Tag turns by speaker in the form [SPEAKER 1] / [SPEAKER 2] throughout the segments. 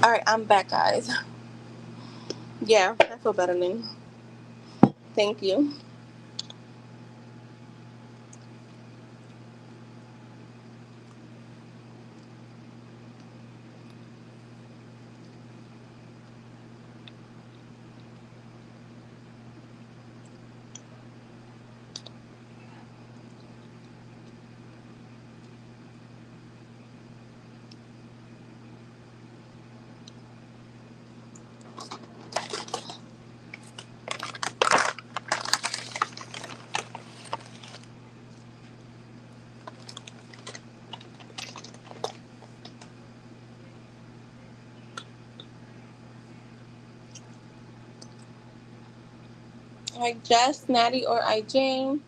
[SPEAKER 1] All right, I'm back, guys. Yeah, I feel better now. Thank you. All right, Jess, Natty, or I Jane.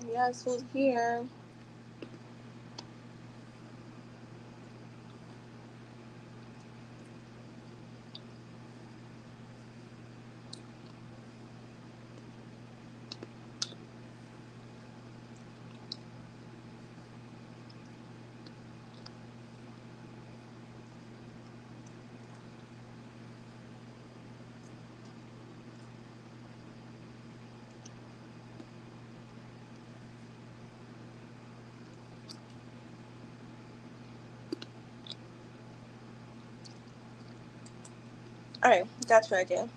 [SPEAKER 1] Yes, who's here? All right, got your idea.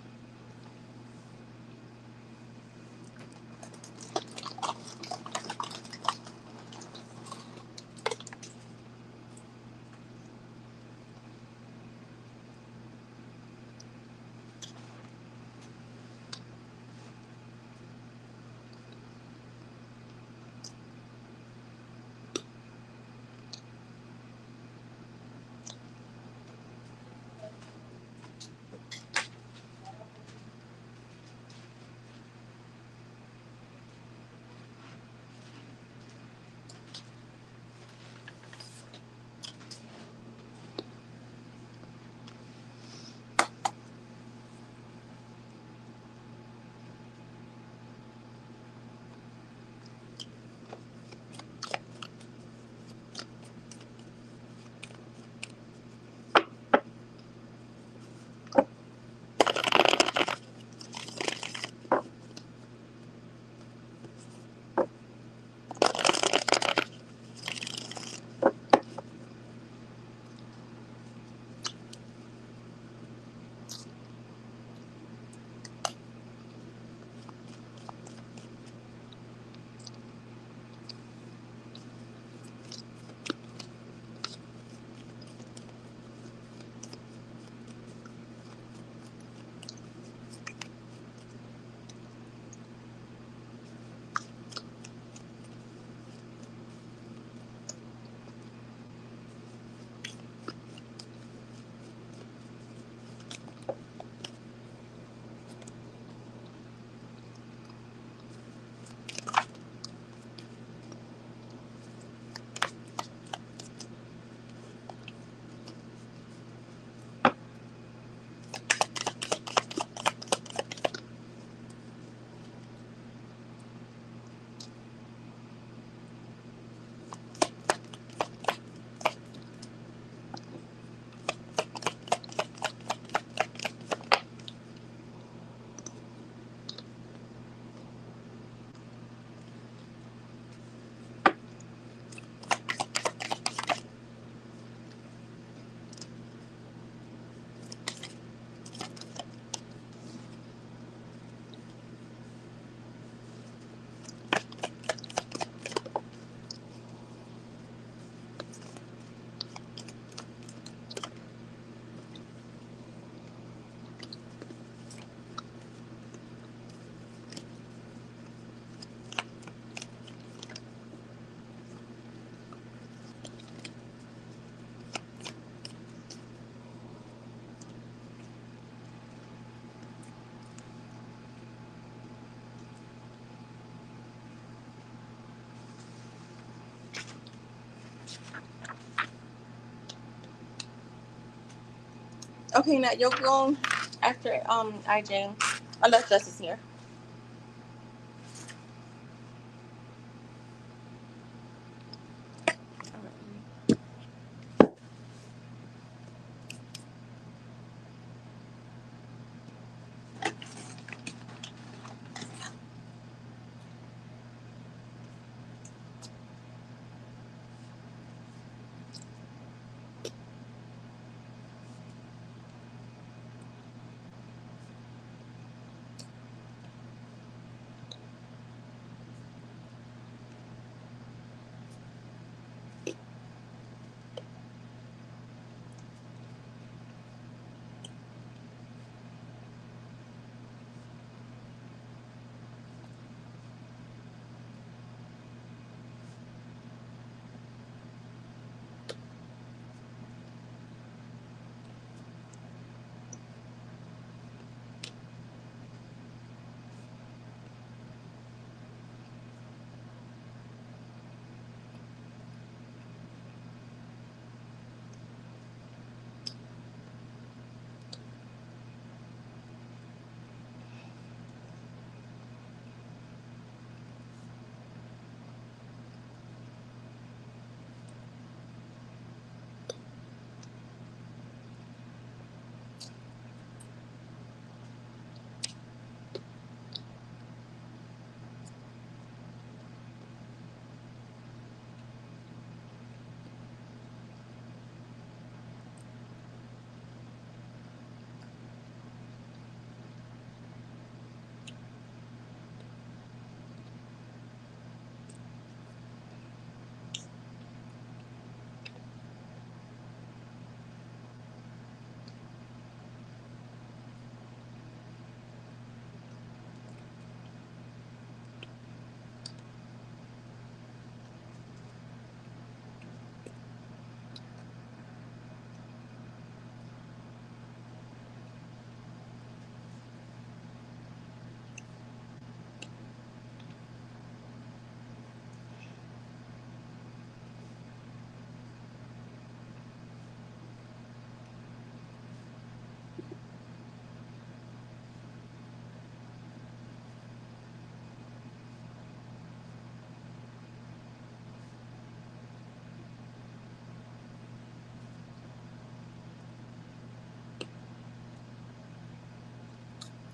[SPEAKER 1] Okay, now you'll go after IJ, unless Jess is here.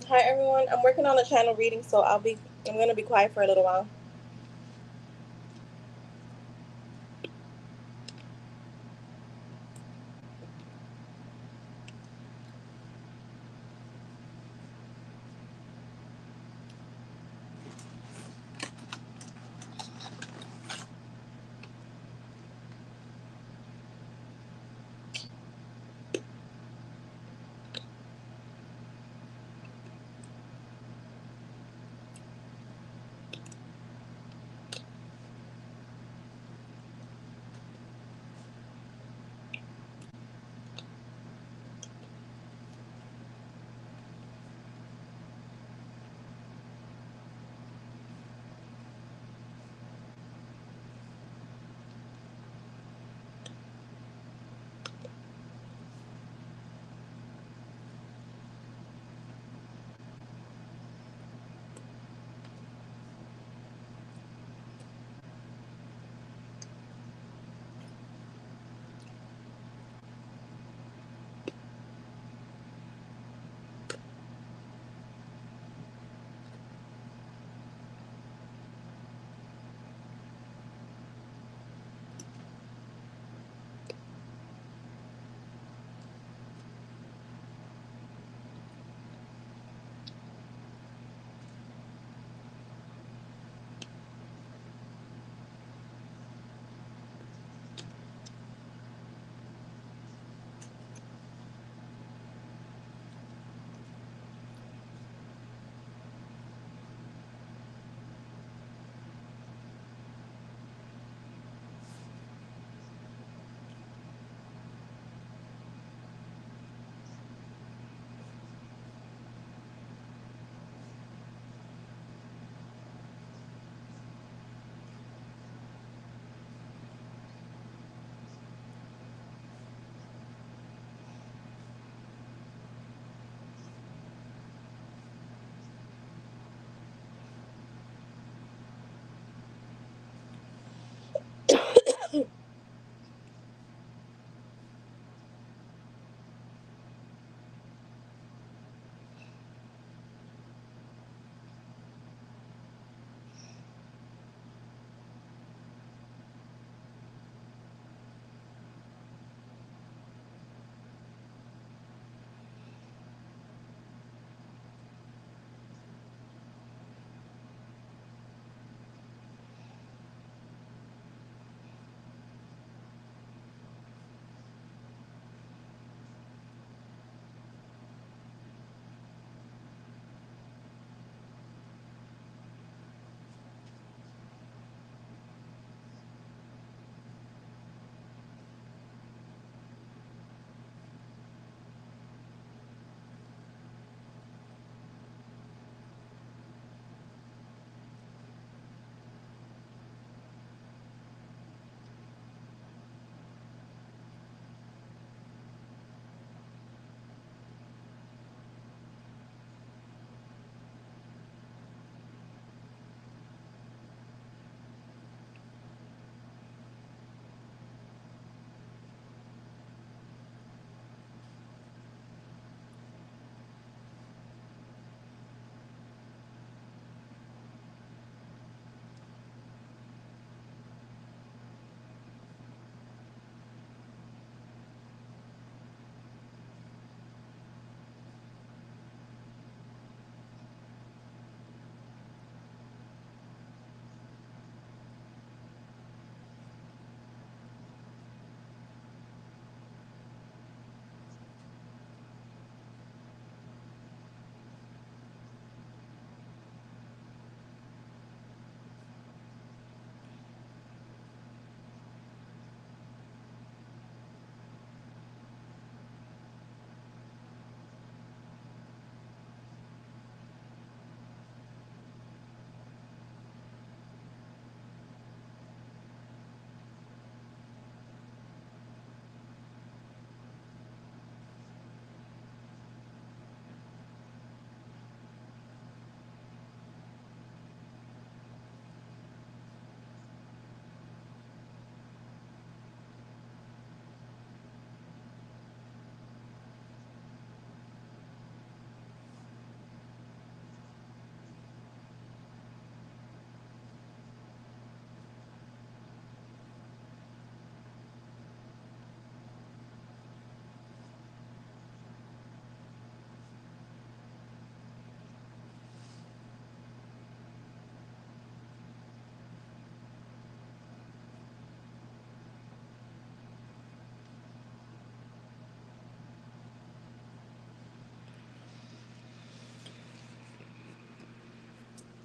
[SPEAKER 1] Hi everyone. I'm working on a channel reading, so I'm gonna be quiet for a little while.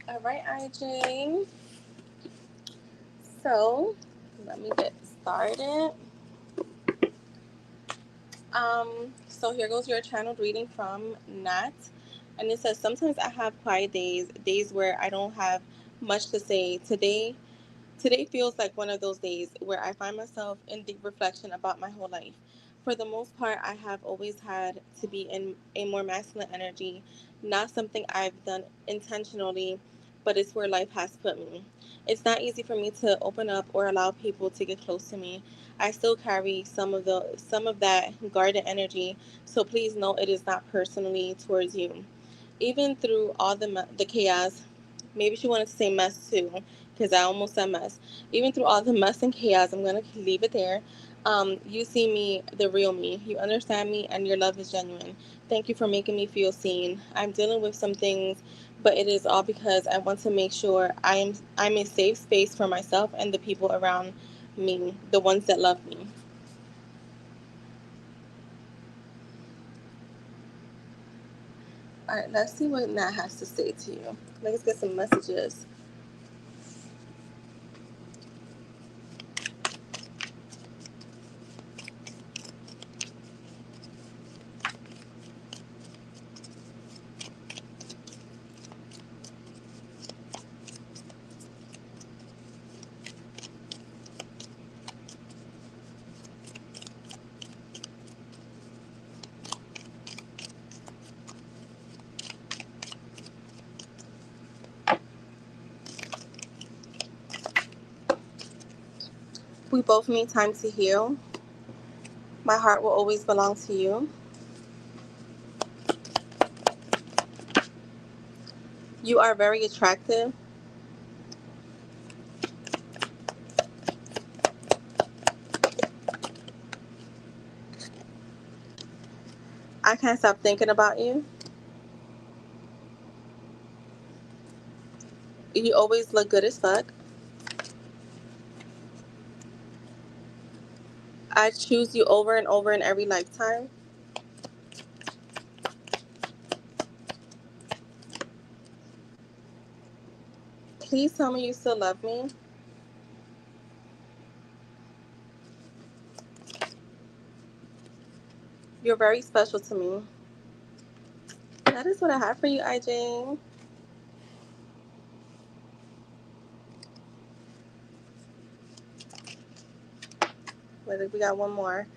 [SPEAKER 1] All right, IJ. So let me get started. So here goes your channeled reading from Nat. And it says, sometimes I have quiet days where I don't have much to say. Today feels like one of those days where I find myself in deep reflection about my whole life. For the most part, I have always had to be in a more masculine energy, not something I've done intentionally, but it's where life has put me. It's not easy for me to open up or allow people to get close to me. I still carry some of that guarded energy, so please know it is not personally towards you. Even through all the chaos, maybe she wanted to say mess too, because I almost said mess. Even through all the mess and chaos, I'm gonna leave it there. You see me, the real me. You understand me, and your love is genuine. Thank you for making me feel seen. I'm dealing with some things, but it is all because I want to make sure I'm a safe space for myself and the people around me, the ones that love me. All right, let's see what Nat has to say to you. Let's get some messages. We both need time to heal. My heart will always belong to you. You are very attractive. I can't stop thinking about you. You always look good as fuck. I choose you over and over in every lifetime. Please tell me you still love me. You're very special to me. That is what I have for you, IJ. Wait, we got one more.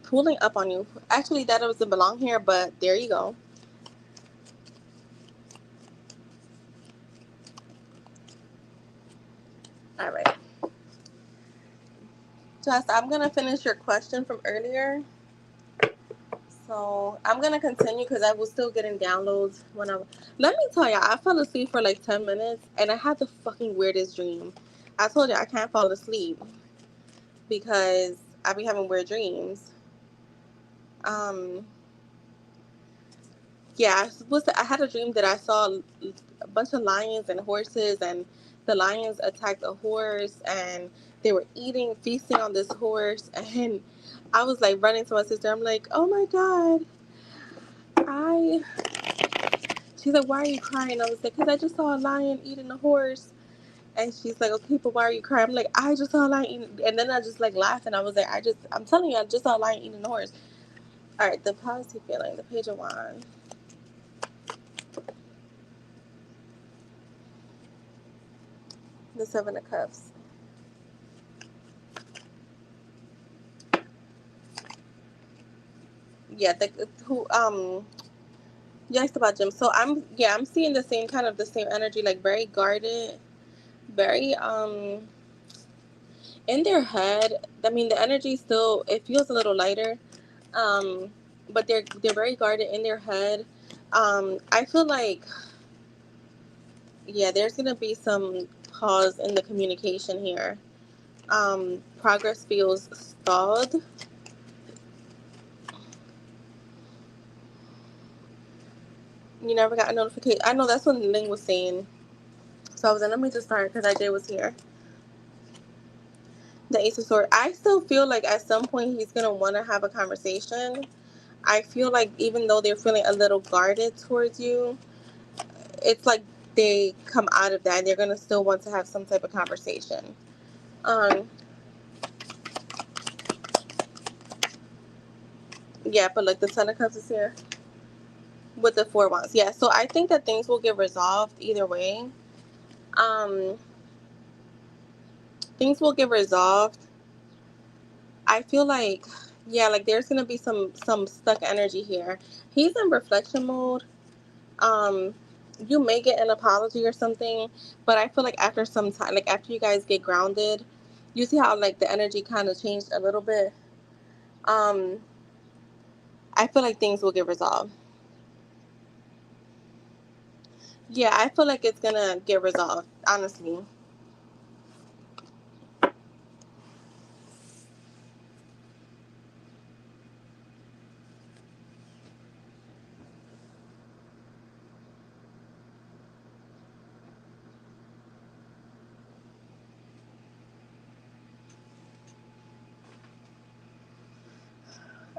[SPEAKER 1] Pulling up on you. Actually, that doesn't belong here, but there you go. All right. Just, I'm going to finish your question from earlier. So I'm gonna continue because I was still getting downloads when I. Let me tell you, I fell asleep for like 10 minutes, and I had the fucking weirdest dream. I told you I can't fall asleep because I be having weird dreams. Um, yeah, I had a dream that I saw a bunch of lions and horses, and the lions attacked a horse, and they were feasting on this horse, and I was like running to my sister. I'm like, oh my god, I she's like, why are you crying? I was like, because I just saw a lion eating a horse. And she's like, okay, but why are you crying? I'm like, I just saw a lion eating. And then I just like laughed and I was like, I'm telling you, I just saw a lion eating a horse. All right, the positive feeling, the Page of Wands. The Seven of Cups. Yeah, you asked about Jim. So I'm seeing the same energy, like very guarded, very, in their head. I mean, the energy still, it feels a little lighter. Um, but they're very guarded in their head. I feel like, yeah, there's gonna be some pause in the communication here. Progress feels stalled. You never got a notification. I know that's what Ling was saying. So I was like, let me just start because IJ was here. The Ace of Swords. I still feel like at some point he's gonna want to have a conversation. I feel like even though they're feeling a little guarded towards you, it's like they come out of that and they're going to still want to have some type of conversation. Um, yeah, but like the Ten of Cups is here with the Four Wands. Yeah, so I think that things will get resolved either way. Um, things will get resolved. I feel like, yeah, like there's gonna be some stuck energy here. He's in reflection mode. Um, you may get an apology or something, but I feel like after some time, like after you guys get grounded, you see how like the energy kind of changed a little bit. Um, I feel like things will get resolved. Yeah, I feel like it's gonna get resolved, honestly.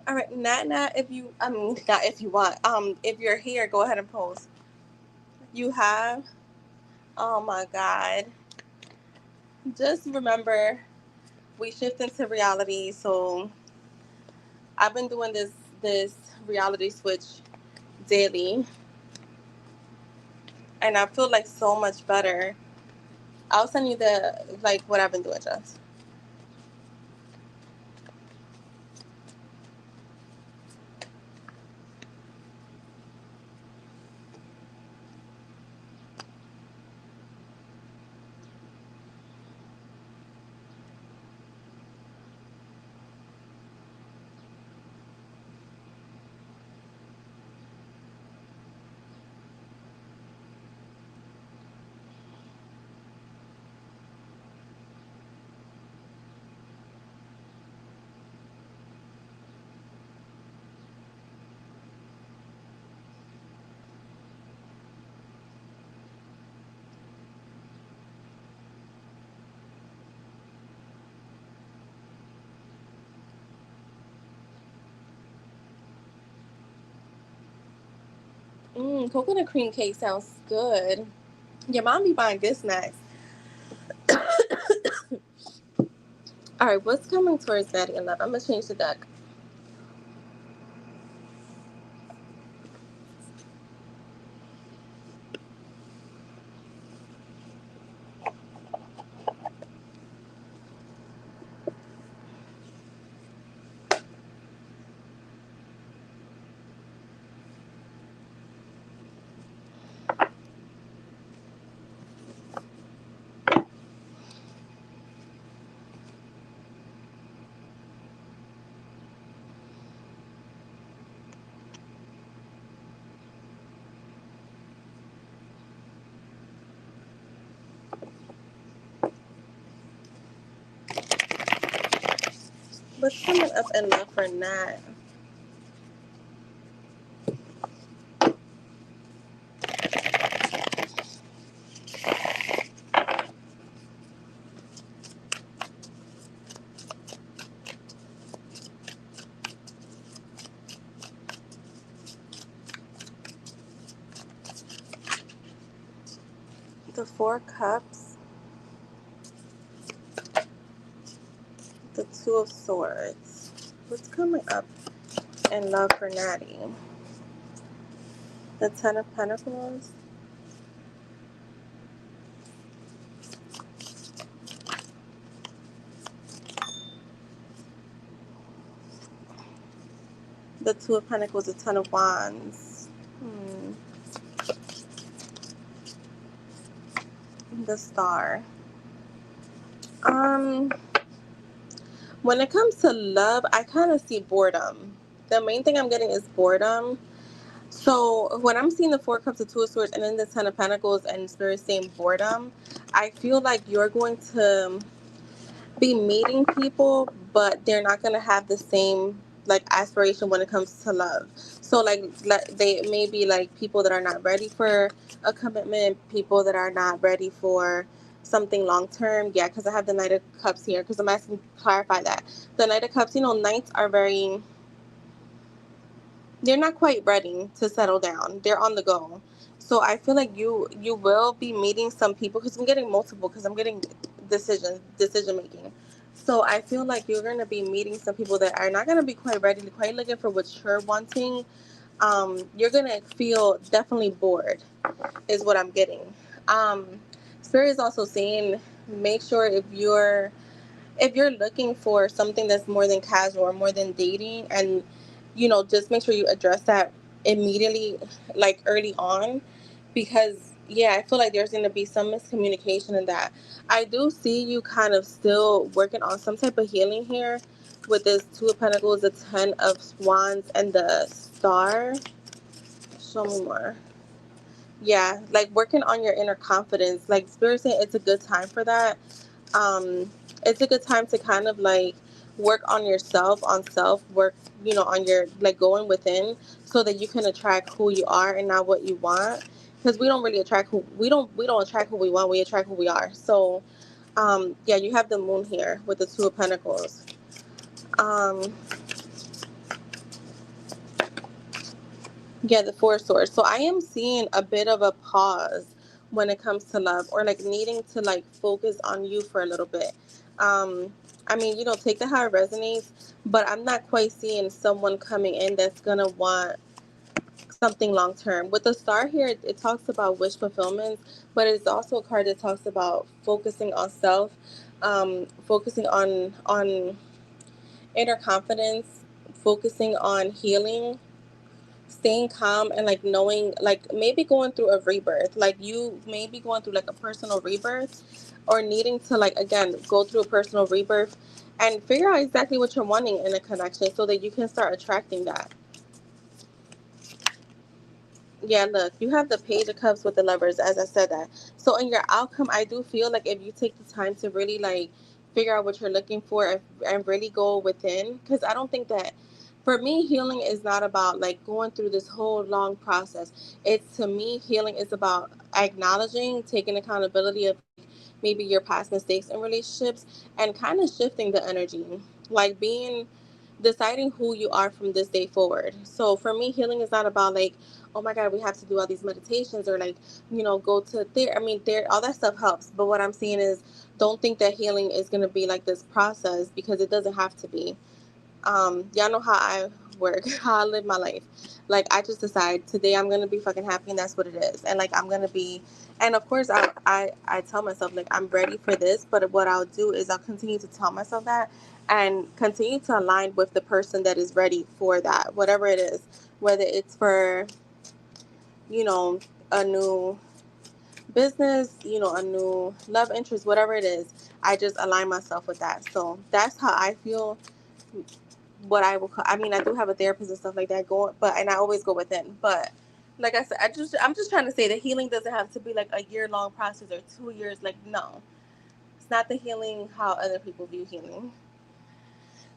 [SPEAKER 1] All right, Nat, if you, I mean, not if you want, if you're here, go ahead and pose. You have, oh my God. Just remember, we shift into reality. So I've been doing this reality switch daily, and I feel like so much better. I'll send you the like what I've been doing, just. Coconut cream cake sounds good. Your mom be buying good snacks. All right, what's coming towards Daddy in love? I'm gonna change the deck. What's coming up in love for Nat? The Four Cups, the Two of Swords. What's coming up in love for Natty? The Ten of Pentacles, the Two of Pentacles, the Ten of Wands. The Star. Um, when it comes to love, I kind of see boredom. The main thing I'm getting is boredom. So when I'm seeing the Four Cups, the Two of Swords, and then the Ten of Pentacles, and Spirit saying boredom, I feel like you're going to be meeting people, but they're not going to have the same like aspiration when it comes to love. So like they may be like people that are not ready for a commitment, people that are not ready for something long term. Yeah, because I have the Knight of Cups here. Because I'm asking to clarify that the Knight of Cups, knights are very, they're not quite ready to settle down. They're on the go. So I feel like you will be meeting some people because I'm getting multiple because I'm getting decision making. So I feel like you're gonna be meeting some people that are not gonna be quite ready, quite looking for what you're wanting. You're gonna feel definitely bored, is what I'm getting. Um, Spirit is also saying make sure if you're looking for something that's more than casual or more than dating, and just make sure you address that immediately, like early on, because yeah, I feel like there's going to be some miscommunication in that. I do see you kind of still working on some type of healing here with this Two of Pentacles, the Ten of Wands, and the Star. Show me more. Yeah, like working on your inner confidence. Like Spirit saying it's a good time for that. um it's a good time to kind of like work on yourself, on self work, on your, like, going within, so that you can attract who you are and not what you want, because we don't really attract who we don't attract who we want, we attract who we are. So yeah, you have the Moon here with the Two of Pentacles. um Yeah, the Four of Swords. So I am seeing a bit of a pause when it comes to love, or like needing to like focus on you for a little bit. Um, I mean, take that how it resonates, but I'm not quite seeing someone coming in that's gonna want something long term. With the Star here, it talks about wish fulfillment, but it's also a card that talks about focusing on self, focusing on inner confidence, focusing on healing, staying calm, and like knowing, like maybe going through a rebirth, like you may be going through like a personal rebirth, or needing to, like, again, go through a personal rebirth and figure out exactly what you're wanting in a connection so that you can start attracting that. Yeah, look, you have the Page of Cups with the Lovers, as I said that. So in your outcome, I do feel like if you take the time to really like figure out what you're looking for, and really go within, because I don't think that, for me, healing is not about like going through this whole long process. It's, to me, healing is about acknowledging, taking accountability of maybe your past mistakes in relationships, and kind of shifting the energy, like deciding who you are from this day forward. So for me, healing is not about like, oh my God, we have to do all these meditations, or like, go to there. I mean, there, all that stuff helps. But what I'm saying is, don't think that healing is going to be like this process, because it doesn't have to be. Y'all know how I work, how I live my life. Like, I just decide today I'm gonna be fucking happy, and that's what it is. And like, I'm gonna be, and of course I tell myself like I'm ready for this. But what I'll do is I'll continue to tell myself that, and continue to align with the person that is ready for that, whatever it is, whether it's for, you know a new business, a new love interest, whatever it is. I just align myself with that. So that's how I feel. What I will call, I mean, I do have a therapist and stuff like that going, but, and I always go within. But like I said, I'm just trying to say that healing doesn't have to be like a year long process or 2 years. Like, no, it's not the healing how other people view healing.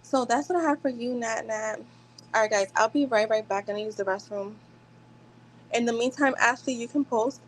[SPEAKER 1] So that's what I have for you, Nat. All right, guys, I'll be right back. I need to use the restroom. In the meantime, Ashley, you can post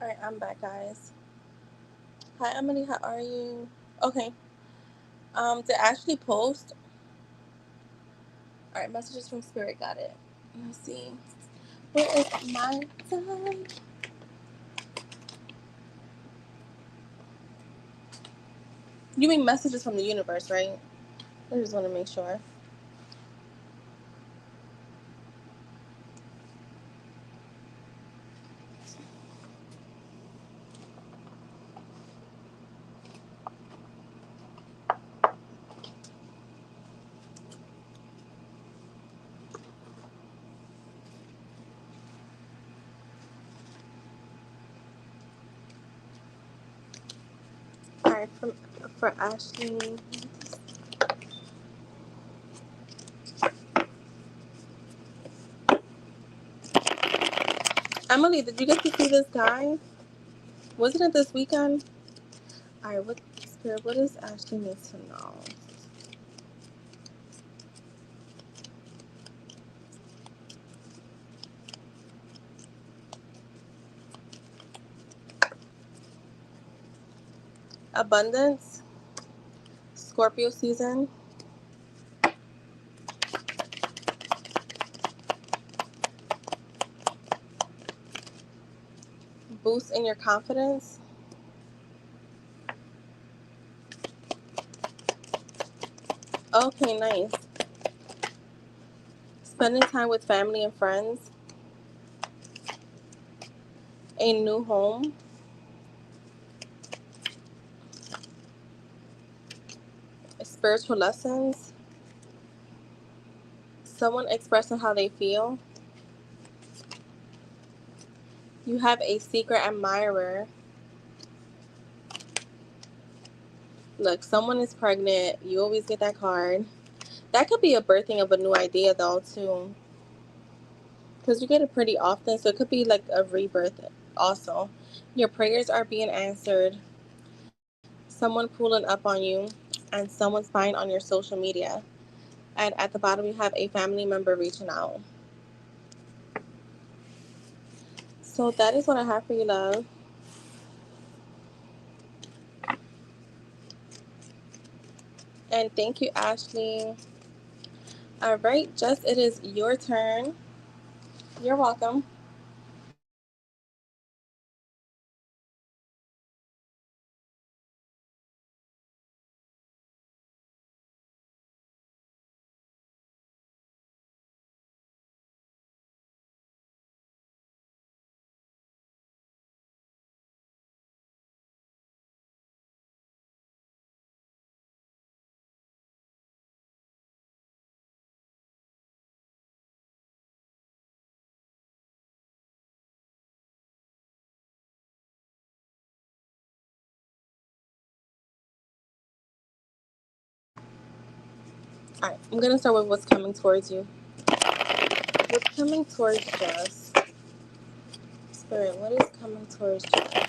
[SPEAKER 1] All right, I'm back, guys. Hi, Emily. How are you? Okay. To actually post. All right, messages from Spirit. Got it. Let's see. Where is my time? You mean messages from the universe, right? I just want to make sure. All right, for Ashley. Emily, did you get to see this guy? Wasn't it this weekend? All right, what Spirit? What does Ashley need to know? Abundance, Scorpio season, boost in your confidence. Okay, nice. Spending time with family and friends, a new home, spiritual lessons, someone expressing how they feel. You have a secret admirer. Look, someone is pregnant. You always get that card. That could be a birthing of a new idea, though, too. Because you get it pretty often, so it could be like a rebirth also. Your prayers are being answered. Someone pulling up on you, and someone spying on your social media. And at the bottom, you have a family member reaching out. So that is what I have for you, love. And thank you, Ashley. All right, Jess, it is your turn. You're welcome. All right, I'm going to start with what's coming towards you. What's coming towards Jess? Spirit, what is coming towards Jess?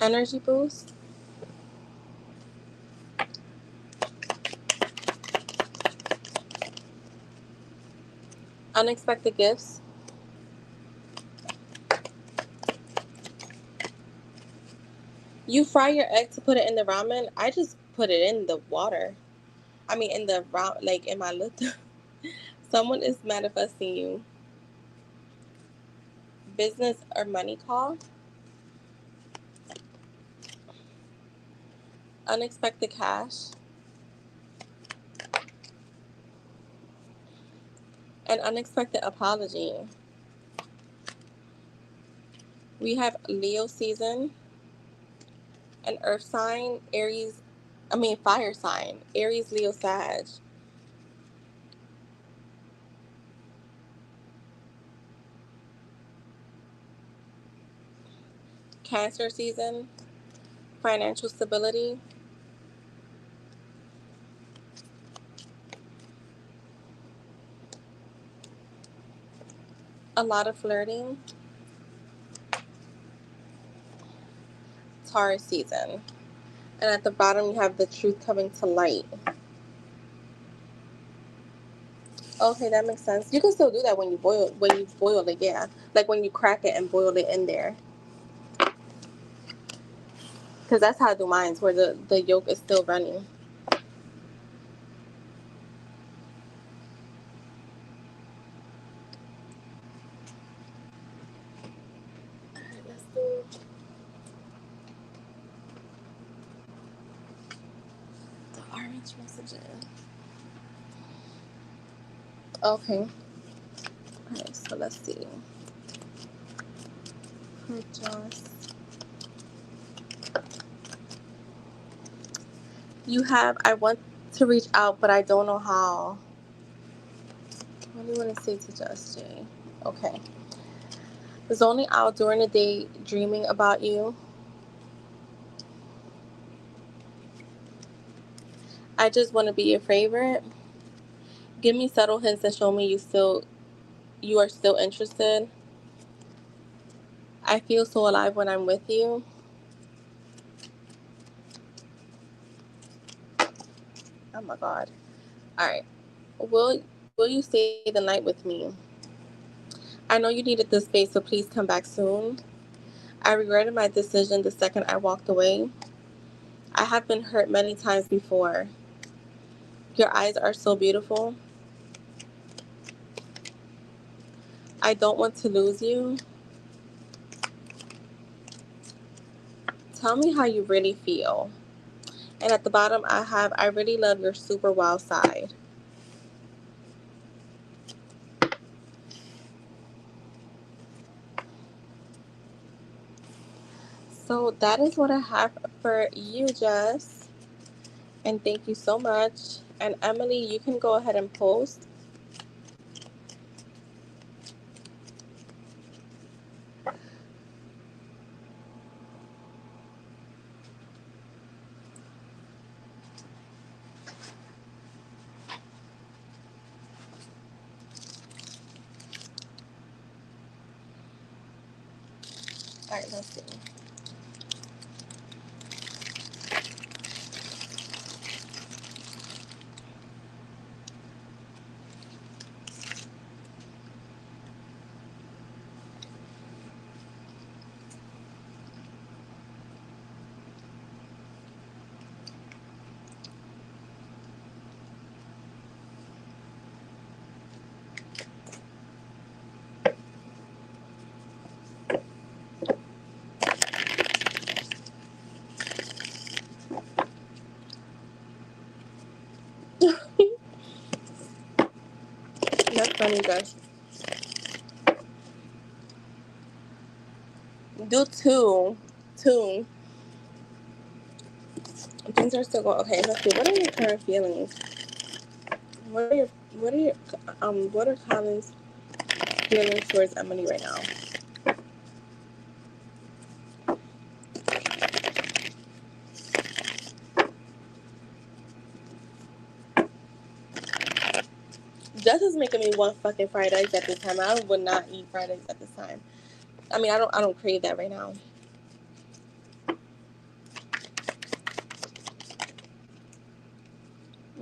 [SPEAKER 1] Energy boost, unexpected gifts. You fry your egg to put it in the ramen. I just put it in the water. I mean, in the like in my little. Someone is manifesting you. Business or money call. Unexpected cash. An unexpected apology. We have Leo season, an earth sign, fire sign, Aries, Leo, Sag. Cancer season, financial stability, a lot of flirting, Taurus season. And at the bottom, you have the truth coming to light. Okay, that makes sense. You can still do that when you boil it, yeah. Like when you crack it and boil it in there. Because that's how I do mine, where the yolk is still running. Alright, let's do the orange messages. Okay. Alright, so let's see. Just you have, I want to reach out, but I don't know how. What do you want to say to Just Jay? Okay. Zoning out during the day, dreaming about you. I just want to be your favorite. Give me subtle hints that show me you are still interested. I feel so alive when I'm with you. Oh my God. All right. Will you stay the night with me? I know you needed this space, so please come back soon. I regretted my decision the second I walked away. I have been hurt many times before. Your eyes are so beautiful. I don't want to lose you. Tell me how you really feel. And at the bottom, I really love your super wild side. So that is what I have for you, Jess. And thank you so much. And Emily, you can go ahead and post. All right, let's see. That's funny, Jess. Do two. Two. Things are still going. Okay, let's see. What are your current feelings? What are your what are your what are Colin's feelings towards Emily right now? Jess is making me want fucking fried eggs at this time. I would not eat fried eggs at this time. I mean, I don't crave that right now.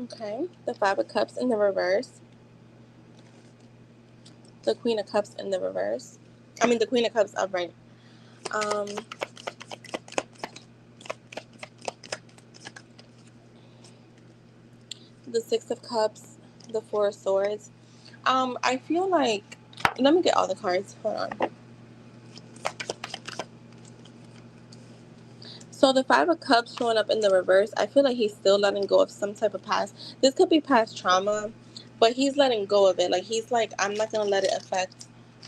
[SPEAKER 1] Okay, the Five of Cups in the reverse. The Queen of Cups in the reverse. I mean, the Queen of Cups upright. Um, the Six of Cups, the Four of Swords. I feel like, let me get all the cards. Hold on. So the Five of Cups showing up in the reverse, I feel like he's still letting go of some type of past. This could be past trauma, but he's letting go of it. Like, he's like, I'm not going to let it affect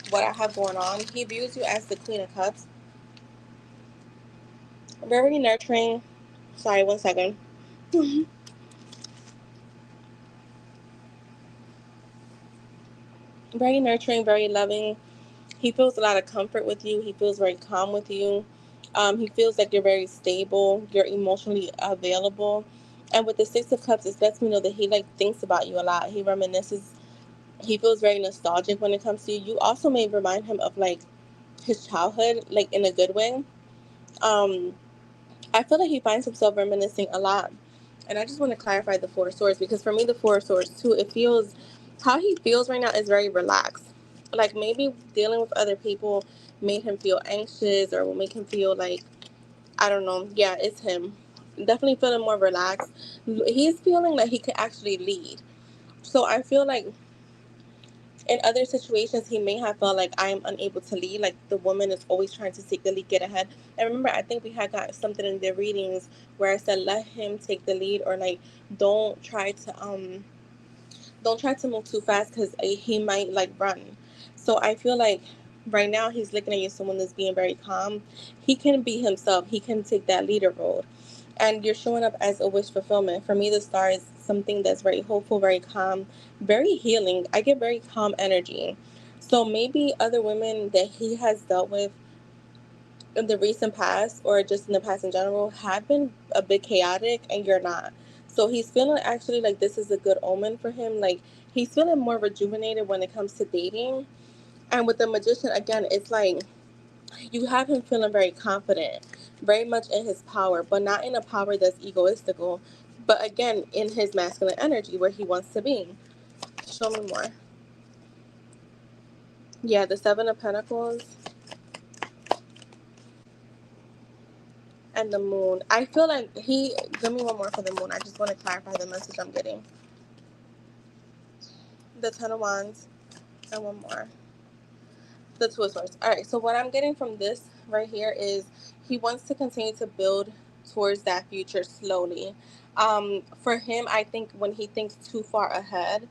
[SPEAKER 1] what I have going on. He views you as the Queen of Cups. Very nurturing. Sorry, 1 second. Very nurturing, very loving. He feels a lot of comfort with you. He feels very calm with you. He feels like you're very stable. You're emotionally available. And with the Six of Cups, it lets me know that he like thinks about you a lot. He reminisces. He feels very nostalgic when it comes to you. You also may remind him of like his childhood, like in a good way. Um, I feel like he finds himself reminiscing a lot. And I just want to clarify the Four of Swords, because for me, the Four of Swords too, it feels, how he feels right now is very relaxed. Like maybe dealing with other people made him feel anxious, or will make him feel like, I don't know. Yeah, it's him. Definitely feeling more relaxed. He's feeling like he could actually lead. So I feel like in other situations, he may have felt like, I am unable to lead. Like the woman is always trying to take the lead, get ahead. And remember, I think we had got something in the readings where I said, let him take the lead, or like, don't try to don't try to move too fast, because he might like run. So I feel like right now he's looking at you, someone that's being very calm. He can be himself. He can take that leader role. And you're showing up as a wish fulfillment. For me, the star is something that's very hopeful, very calm, very healing. I get very calm energy. So maybe other women that he has dealt with in the recent past, or just in the past in general, have been a bit chaotic, and you're not. So he's feeling actually like this is a good omen for him. Like he's feeling more rejuvenated when it comes to dating. And with the magician, again, it's like you have him feeling very confident, very much in his power, but not in a power that's egoistical, but again, in his masculine energy where he wants to be. Show me more. Yeah, the Seven of Pentacles and the Moon. I feel like he, give me one more for the Moon. I just want to clarify the message I'm getting. The Ten of Wands and one more. The Two of Swords. All right, so what I'm getting from this right here is he wants to continue to build towards that future slowly. For him, I think when he thinks too far ahead,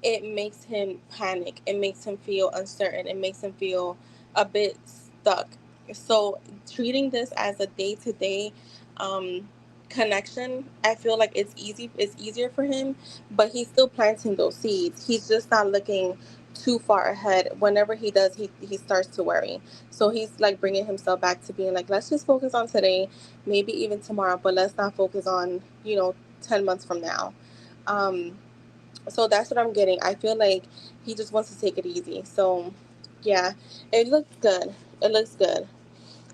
[SPEAKER 1] it makes him panic. It makes him feel uncertain. It makes him feel a bit stuck. So treating this as a day to day connection, I feel like it's easy. It's easier for him, but he's still planting those seeds. He's just not looking too far ahead. Whenever he does, he starts to worry. So he's like bringing himself back to being like, let's just focus on today, maybe even tomorrow, but let's not focus on 10 months from now. Um, so that's what I'm getting. I feel like he just wants to take it easy. So, yeah, it looks good. It looks good.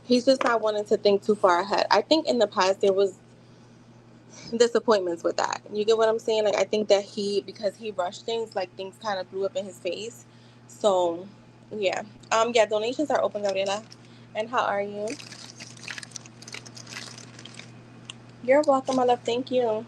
[SPEAKER 1] He's just not wanting to think too far ahead. I think in the past there was disappointments with that. You get what I'm saying? Like I think that because he rushed things, like things kind of blew up in his face. So, yeah. Yeah, donations are open, Gabriela. And how are you? You're welcome, my love. Thank you. All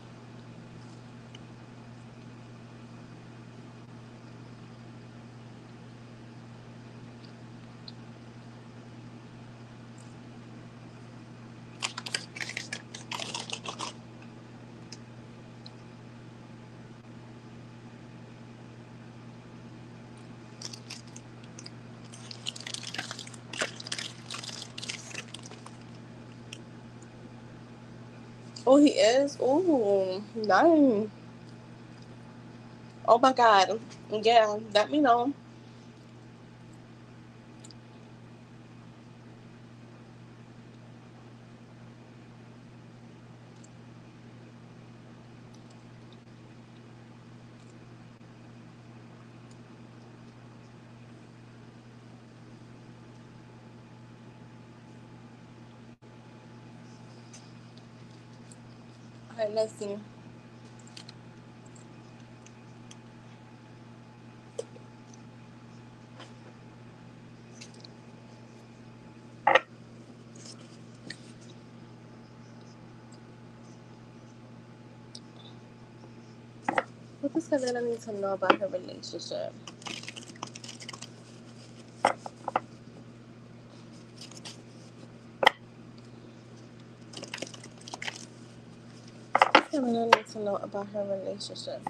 [SPEAKER 1] Oh, he is? Oh, nice. Oh my God. Yeah, let me know. All right, let's see. What does Kalila need to know about her relationship? Kalila needs to know about her relationship.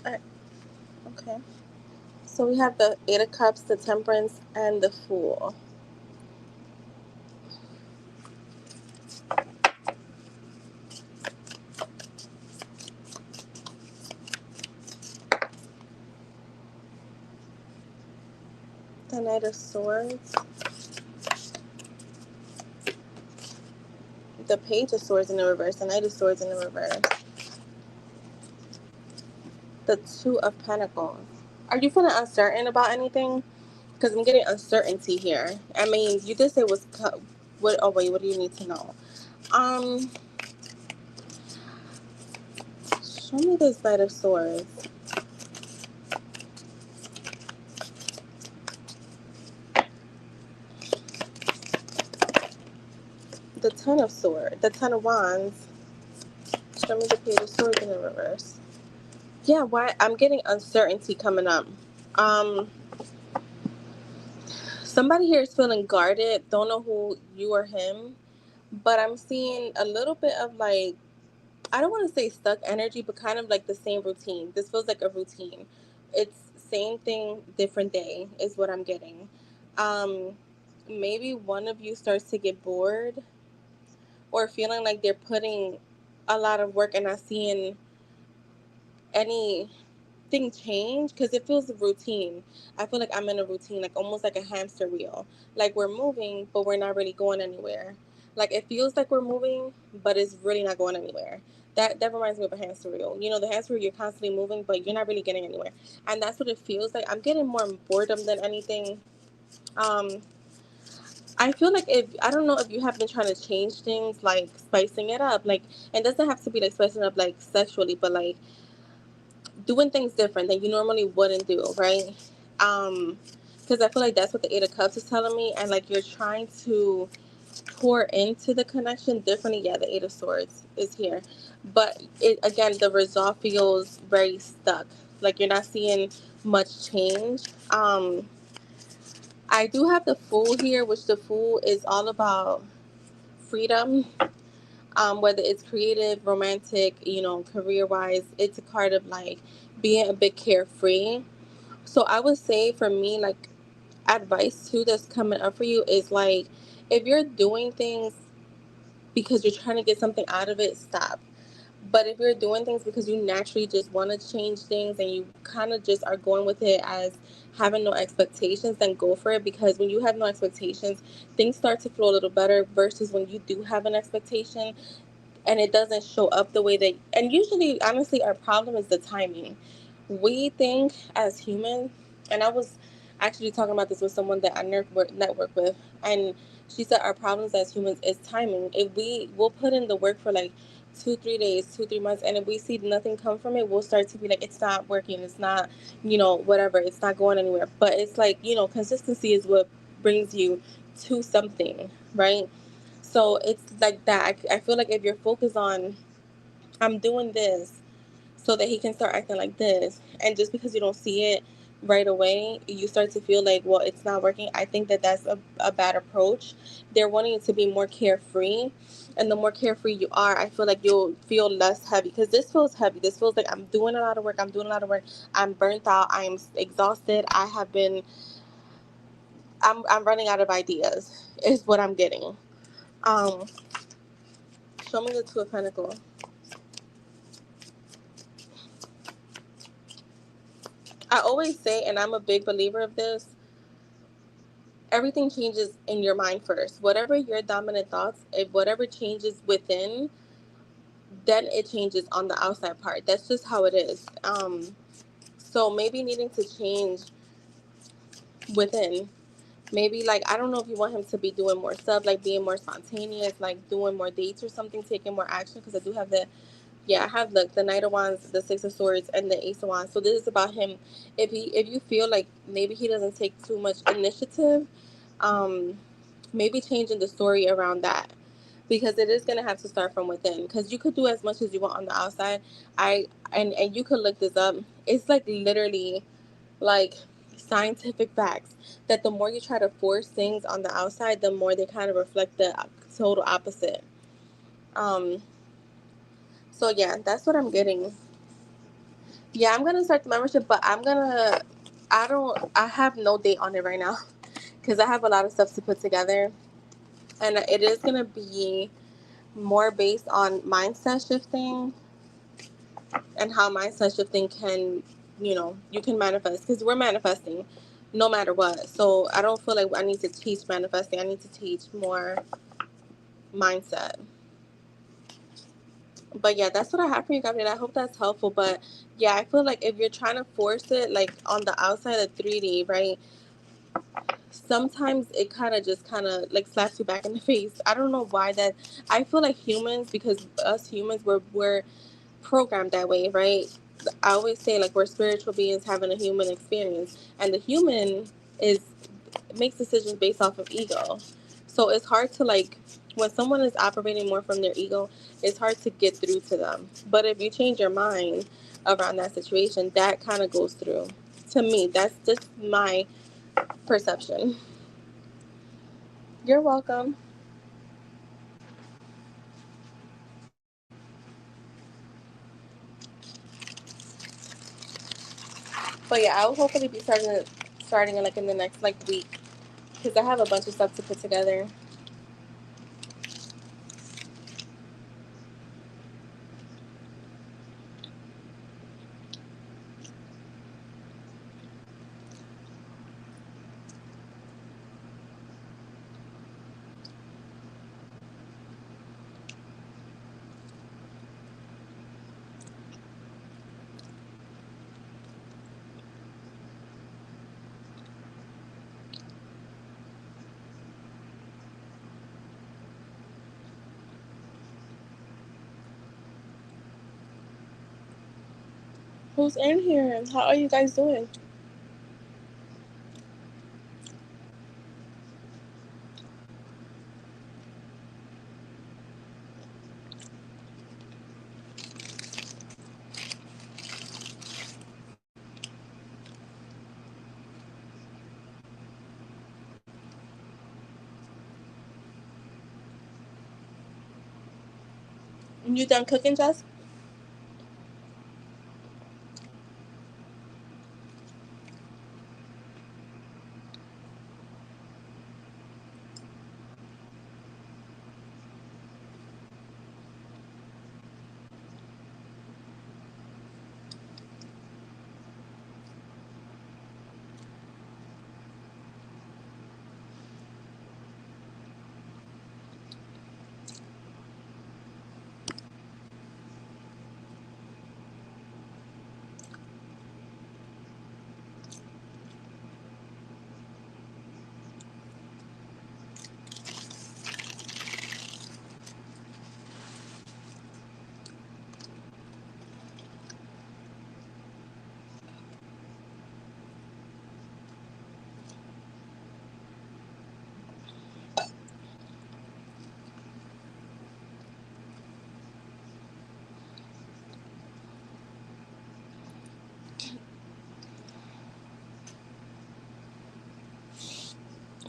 [SPEAKER 1] All right, okay. So we have the Eight of Cups, the Temperance, and the Fool. the Knight of Swords, the Page of Swords in the reverse, the Knight of Swords in the reverse, the Two of Pentacles. Are you feeling uncertain about anything? Because I'm getting uncertainty here. I mean, you did say what? Oh wait, what do you need to know? Show me this Knight of Swords. The Ten of Swords, the Ten of Wands. Show me the Page of Swords in the reverse. Yeah, why? I'm getting uncertainty coming up. Um, Somebody here is feeling guarded. Don't know who you or him, but I'm seeing a little bit of like, I don't want to say stuck energy, but kind of like the same routine. This feels like a routine. It's same thing, different day is what I'm getting. Um, Maybe one of you starts to get bored or feeling like they're putting a lot of work and not seeing anything change because it feels routine. I feel like I'm in a routine, like almost like a hamster wheel. Like we're moving, but we're not really going anywhere. Like it feels like we're moving, but it's really not going anywhere. That reminds me of a hamster wheel. You know, the hamster wheel, you're constantly moving, but you're not really getting anywhere. And that's what it feels like. I'm getting more boredom than anything. Um, I feel like if I don't know if you have been trying to change things, like spicing it up, like it doesn't have to be like spicing it up like sexually, but like doing things different that you normally wouldn't do, right? Because I feel like that's what the Eight of Cups is telling me, and like you're trying to pour into the connection differently. Yeah, the Eight of Swords is here, but it again, the resolve feels very stuck. Like you're not seeing much change. I do have the Fool here, which the Fool is all about freedom. Whether it's creative, romantic, you know, career wise, it's a card of like being a bit carefree. So I would say for me, like advice too that's coming up for you is like if you're doing things because you're trying to get something out of it, stop. But if you're doing things because you naturally just want to change things and you kind of just are going with it as having no expectations, then go for it. Because when you have no expectations, things start to flow a little better versus when you do have an expectation and it doesn't show up the way that, and usually honestly our problem is the timing. We think as humans, and I was actually talking about this with someone that I network with, and she said our problems as humans is timing. If we will put in the work for like 2 3 days, 2 3 months, and if we see nothing come from it, we'll start to be like it's not working, it's not, you know, whatever, it's not going anywhere. But it's like, you know, consistency is what brings you to something, right? So it's like that. I feel like if you're focused on, I'm doing this so that he can start acting like this, and just because you don't see it right away, you start to feel like, well, it's not working. I think that that's a bad approach. They're wanting you to be more carefree. And the more carefree you are, I feel like you'll feel less heavy because this feels heavy. This feels like I'm doing a lot of work. I'm doing a lot of work. I'm burnt out. I'm exhausted. I'm running out of ideas, is what I'm getting. Um, Show me the Two of Pentacles. I always say, and I'm a big believer of this, everything changes in your mind first. Whatever your dominant thoughts, if whatever changes within, then it changes on the outside part. That's just how it is. So maybe needing to change within. Maybe like I don't know if you want him to be doing more stuff, like being more spontaneous, like doing more dates or something, taking more action. Because I do have yeah, I have the Knight of Wands, the Six of Swords, and the Ace of Wands. So this is about him. If you feel like maybe he doesn't take too much initiative, um, maybe changing the story around that, because it is gonna have to start from within. Because you could do as much as you want on the outside. And you could look this up. It's like literally like scientific facts that the more you try to force things on the outside, the more they kind of reflect the total opposite. Um, so yeah, that's what I'm getting. Yeah, I'm gonna start the membership, but I have no date on it right now because I have a lot of stuff to put together, and it is gonna be more based on mindset shifting and how mindset shifting can, you know, you can manifest because we're manifesting. no matter what. So I don't feel like I need to teach manifesting. I need to teach more mindset. But yeah, that's what I have for you, Gabrielle. I hope that's helpful. But yeah, I feel like if you're trying to force it, like on the outside of 3D, right? Sometimes it kind of like slaps you back in the face. I don't know why that. I feel like humans, because us humans, we're programmed that way, right? I always say like we're spiritual beings having a human experience, and the human is makes decisions based off of ego. So it's hard to like when someone is operating more from their ego, it's hard to get through to them. But if you change your mind around that situation, that kind of goes through. To me, that's just my perception. You're welcome. But yeah, I'll hopefully be starting like in the next like week because I have a bunch of stuff to put together. Who's in here? How are you guys doing? You done cooking, Jess?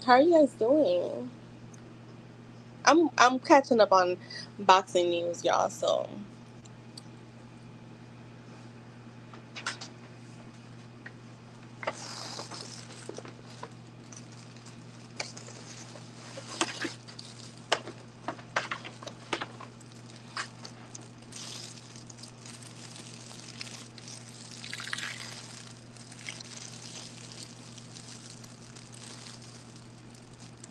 [SPEAKER 1] How are you guys doing? I'm catching up on boxing news, y'all. So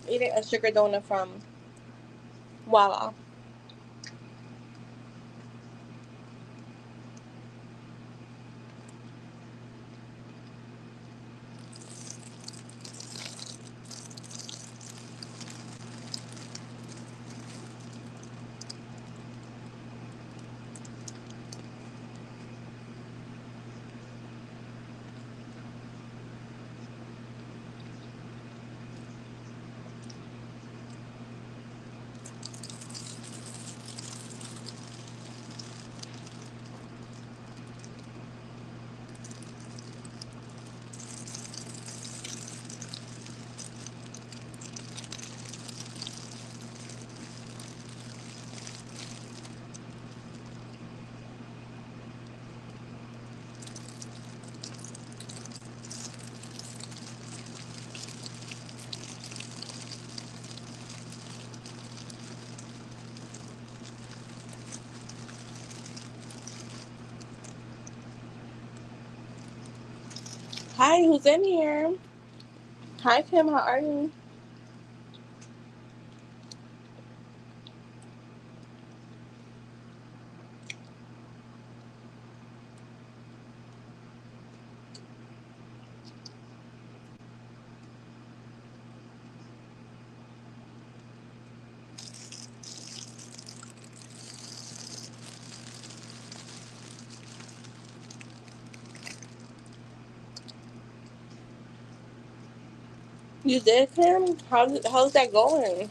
[SPEAKER 1] eating a sugar donut from Wawa. Hi, who's in here? Hi, Kim. How are you? You did, Kim? How's that going?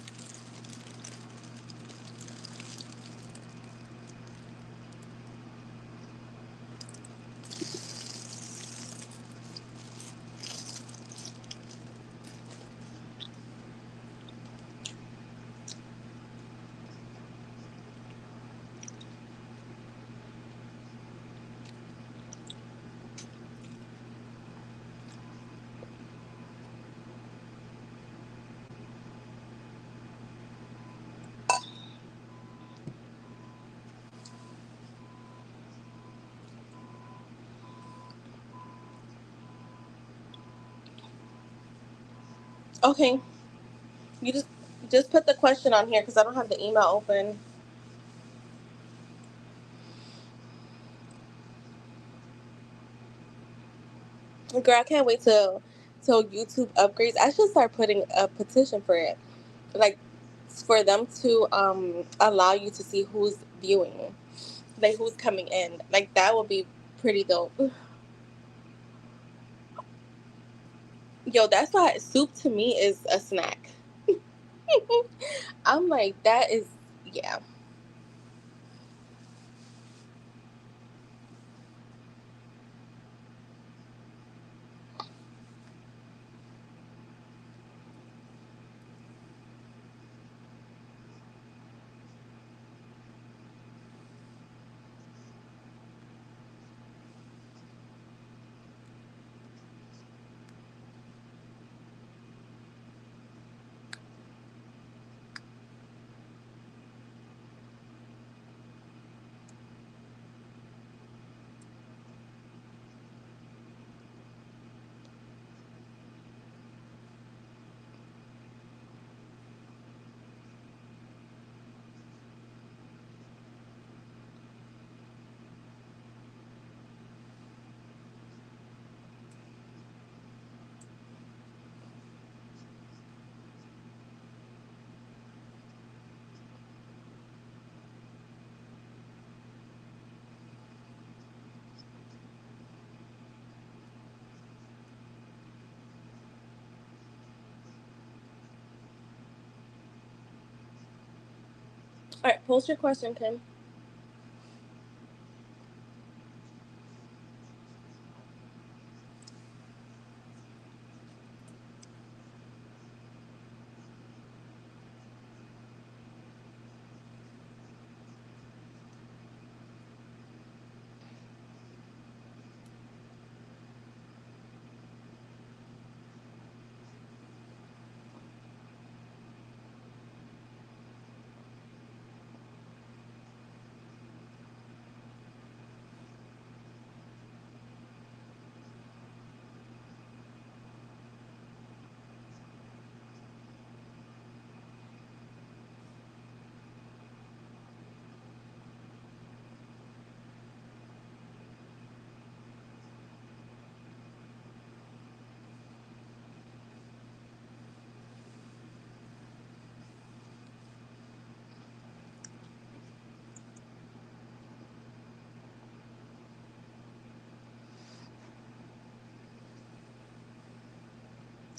[SPEAKER 1] Okay, you just put the question on here because I don't have the email open. Girl, I can't wait till YouTube upgrades. I should start putting a petition for it, like for them to allow you to see who's viewing, like who's coming in. Like that would be pretty dope. Yo, that's why soup to me is a snack. I'm like that is yeah. All right, post your question, Kim.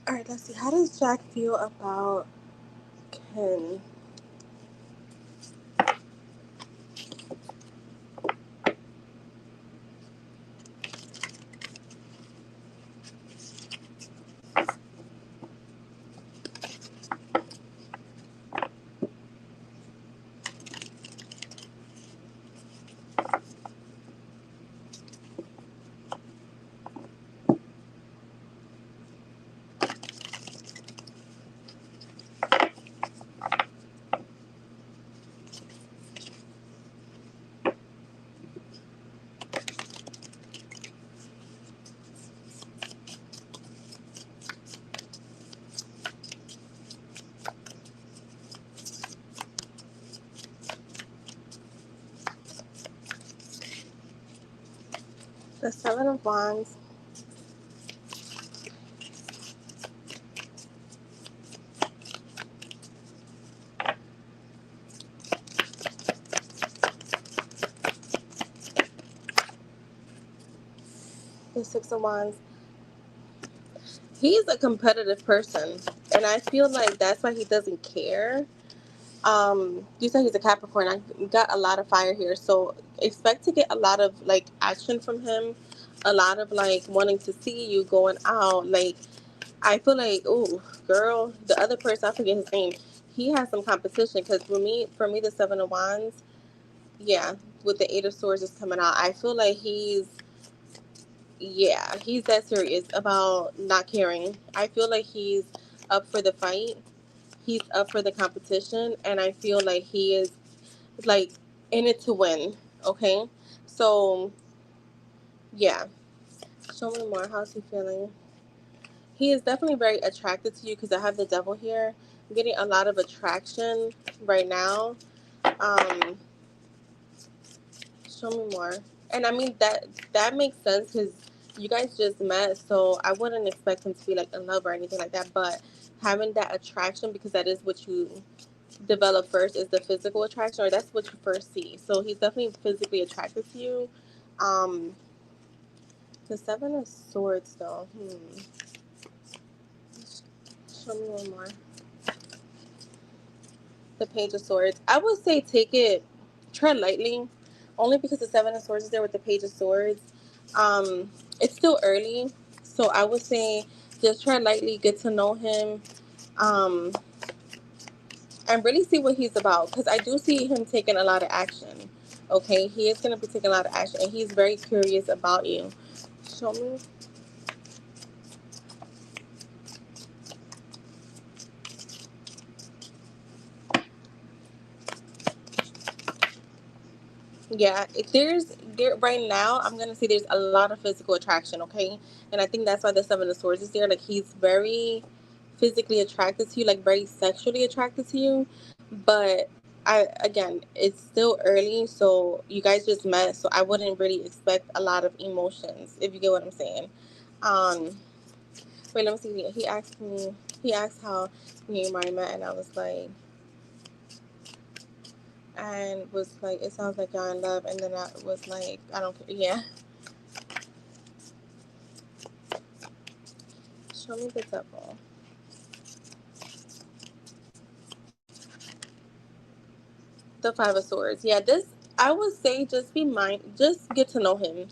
[SPEAKER 1] All right, let's see. How does Jack feel about Ken? The Seven of Wands. The Six of Wands. He's a competitive person, and I feel like that's why he doesn't care. You said he's a Capricorn. I got a lot of fire here, so expect to get a lot of like action from him, a lot of like wanting to see you going out. Like I feel like, oh, girl, the other person, I forget his name. He has some competition because for me, the Seven of Wands, yeah, with the Eight of Swords is coming out. I feel like he's that serious about not caring. I feel like he's up for the fight. He's up for the competition, and I feel like he is like in it to win. Okay, so yeah, show me more. How's he feeling? He is definitely very attracted to you because I have the devil here. I'm getting a lot of attraction right now. Um, show me more. And I mean that makes sense because you guys just met, so I wouldn't expect him to be like in love or anything like that. But having that attraction, because that is what you develop first, is the physical attraction, or that's what you first see. So he's definitely physically attracted to you. Um, the Seven of Swords, though. Show me one more. The Page of Swords. I would say take it, tread lightly, only because the Seven of Swords is there with the Page of Swords. It's still early, so I would say just tread lightly, get to know him, um, and really see what he's about. Because I do see him taking a lot of action. Okay, he is going to be taking a lot of action, and he's very curious about you. Show me. Yeah, there right now. I'm gonna say there's a lot of physical attraction. Okay, and I think that's why the Seven of Swords is there. Like he's very physically attracted to you, like very sexually attracted to you. But it's still early, so you guys just met, so I wouldn't really expect a lot of emotions, if you get what I'm saying. Um, wait, let me see. He asked me. He asked how me and Mari met, and I was like, and was like, it sounds like y'all in love, and then I was like, I don't care. Yeah. Show me the devil. The Five of Swords. Yeah, this, I would say just get to know him.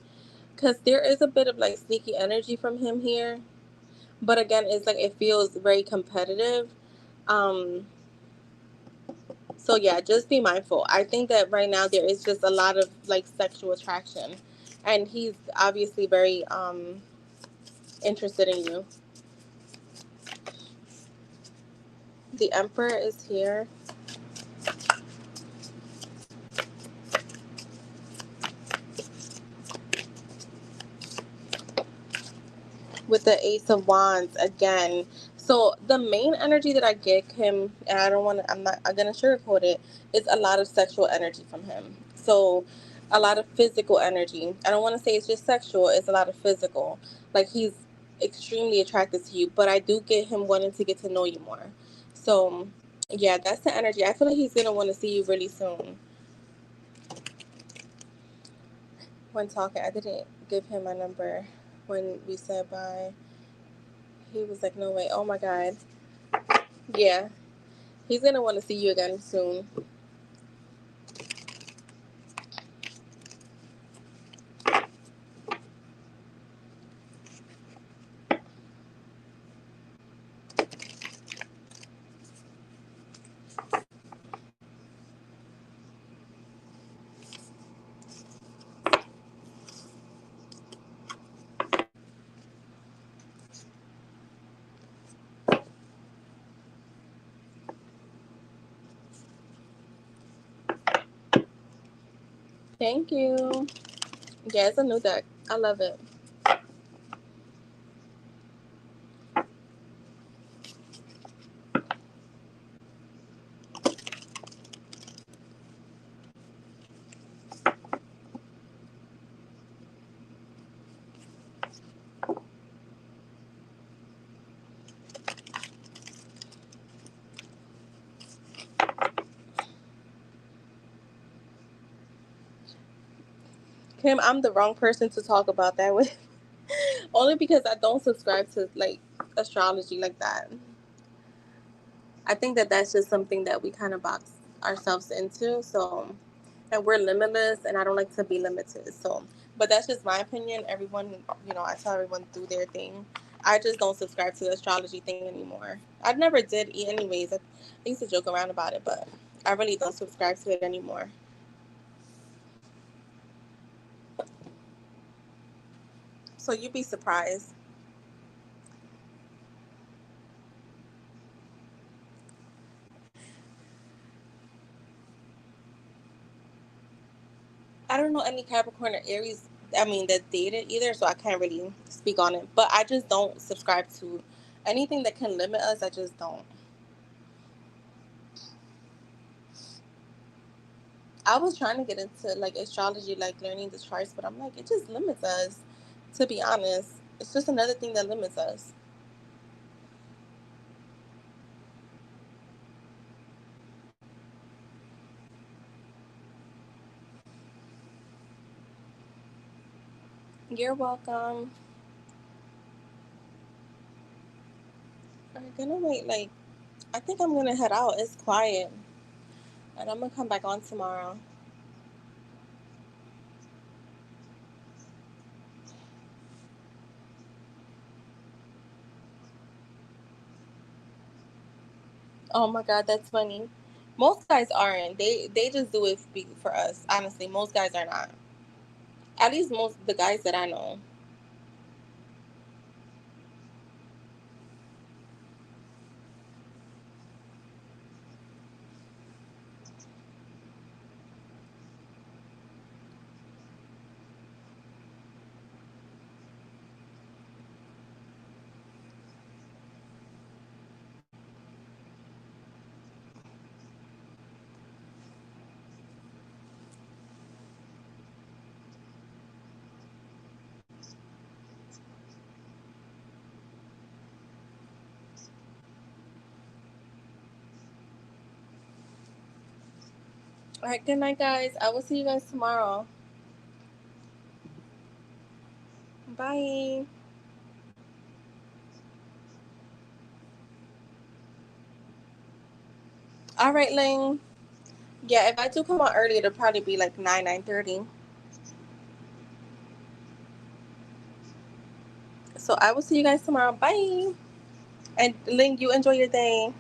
[SPEAKER 1] Because there is a bit of like sneaky energy from him here. But again, it's like it feels very competitive. Um, so yeah, just be mindful. I think that right now there is just a lot of like sexual attraction. And he's obviously very interested in you. The Emperor is here. With the Ace of Wands again. So the main energy that I get him, and I'm gonna sugarcoat it, is a lot of sexual energy from him. So a lot of physical energy. I don't want to say it's just sexual, it's a lot of physical. Like he's extremely attracted to you, but I do get him wanting to get to know you more. So yeah, that's the energy. I feel like he's gonna want to see you really soon. When talking, I didn't give him my number when we said bye. He was like, no way. Oh my God. Yeah. He's going to want to see you again soon. Thank you. Yeah, it's a new deck. I love it. Kim, I'm the wrong person to talk about that with. Only because I don't subscribe to like astrology like that. I think that that's just something that we kind of box ourselves into. So, and we're limitless, and I don't like to be limited. So, but that's just my opinion. Everyone, I tell everyone do their thing. I just don't subscribe to the astrology thing anymore. I never did, anyways. I used to joke around about it, but I really don't subscribe to it anymore. So you'd be surprised. I don't know any Capricorn or Aries. I mean, that dated either, so I can't really speak on it. But I just don't subscribe to anything that can limit us. I just don't. I was trying to get into like astrology, like learning the charts, but I'm like, it just limits us. To be honest, it's just another thing that limits us. You're welcome. I'm gonna wait. Like, I think I'm gonna head out. It's quiet, and I'm gonna come back on tomorrow. Oh my god, that's funny. Most guys aren't. They just do it for us. Honestly, most guys are not. At least most the guys that I know. All right, good night, guys. I will see you guys tomorrow. Bye. All right, Ling. Yeah, if I do come out early, it'll probably be like 9:30. So I will see you guys tomorrow. Bye. And Ling, you enjoy your day.